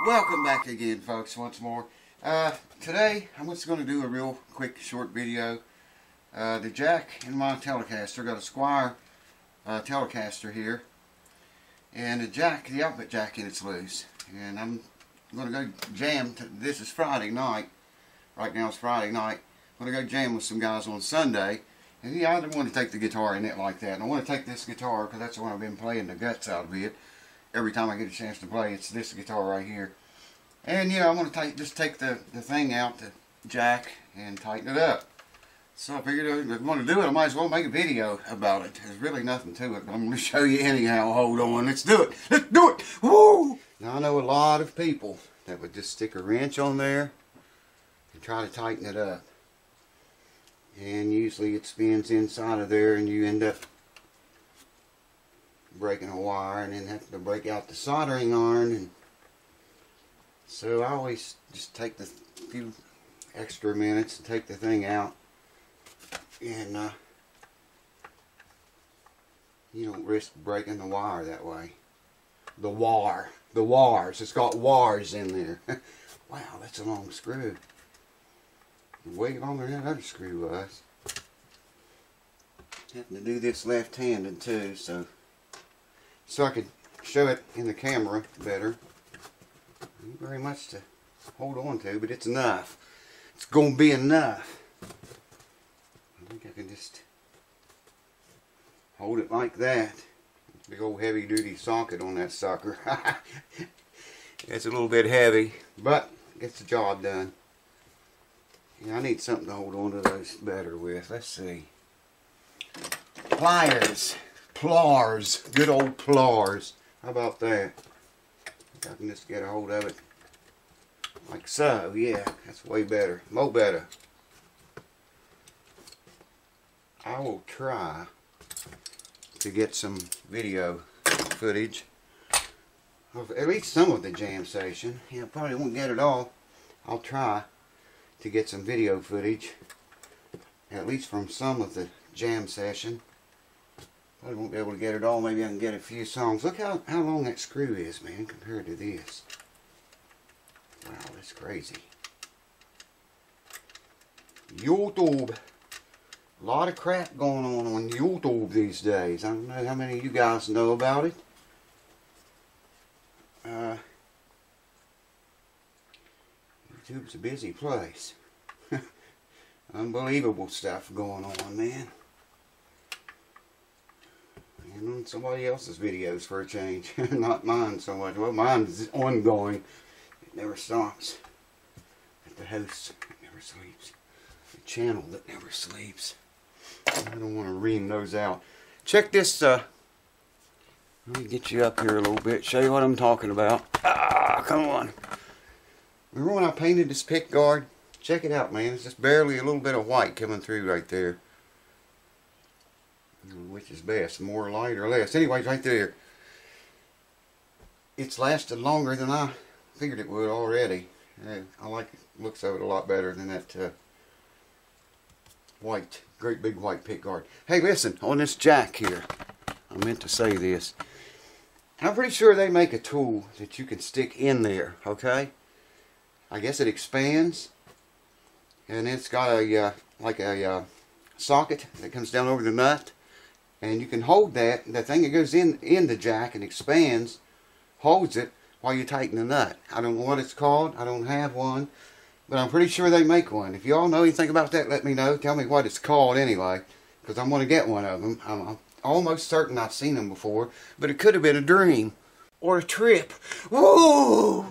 Welcome back again, folks, once more. Today I'm just going to do a real quick short video. The jack in my Telecaster, got a Squire Telecaster here, and the output jack in it's loose, and I'm going to go jam. This is Friday night. Right now it's Friday night. I'm going to go jam with some guys on Sunday, and yeah, I didn't want to take the guitar in it like that, and I want to take this guitar because that's the one I've been playing the guts out of it. Every time I get a chance to play, it's this guitar right here. And you know, I'm going to just take the thing out, the jack, and tighten it up. So I figured if I want to do it, I might as well make a video about it. There's really nothing to it, but I'm going to show you anyhow. Hold on, let's do it. Let's do it. Woo! Now I know a lot of people that would just stick a wrench on there and try to tighten it up. And usually it spins inside of there and you end up breaking a wire and then have to break out the soldering iron. And so I always just take the few extra minutes to take the thing out, and you don't risk breaking the wire that way. The wires, it's got wires in there. Wow, that's a long screw. Way longer than that other screw was. Having to do this left-handed too, so I could show it in the camera better. Not very much to hold on to, but it's enough. It's going to be enough. I think I can just hold it like that. Big old heavy duty socket on that sucker. It's a little bit heavy, but gets the job done. Yeah, I need something to hold on to those better with. Let's see. Pliers. Plars, good old plars. How about that? I can just get a hold of it like so. Yeah, that's way better, more better. I will try to get some video footage of at least some of the jam session. Yeah, probably won't get it all. I'll try to get some video footage at least from some of the jam session. I won't be able to get it all. Maybe I can get a few songs. Look how long that screw is, man, compared to this. Wow, that's crazy. YouTube. A lot of crap going on YouTube these days. I don't know how many of you guys know about it. YouTube's a busy place. Unbelievable stuff going on, man. And on somebody else's videos for a change. Not mine so much. Well, mine is ongoing. It never stops. At the house that never sleeps. The channel that never sleeps. I don't want to ream those out. Check this. Let me get you up here a little bit. Show you what I'm talking about. Ah, come on. Remember when I painted this pick guard? Check it out, man. It's just barely a little bit of white coming through right there. Which is best, more light or less. Anyways, right there. It's lasted longer than I figured it would already. I like the looks of it a lot better than that white, great big white pick guard. Hey, listen, on this jack here, I meant to say this. I'm pretty sure they make a tool that you can stick in there, okay? I guess it expands, and it's got a like a socket that comes down over the nut. And you can hold that, the thing that goes in the jack and expands, holds it while you tighten the nut. I don't know what it's called. I don't have one. But I'm pretty sure they make one. If you all know anything about that, let me know. Tell me what it's called anyway. Because I'm going to get one of them. I'm almost certain I've seen them before. But it could have been a dream. Or a trip. Woo!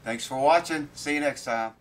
Thanks for watching. See you next time.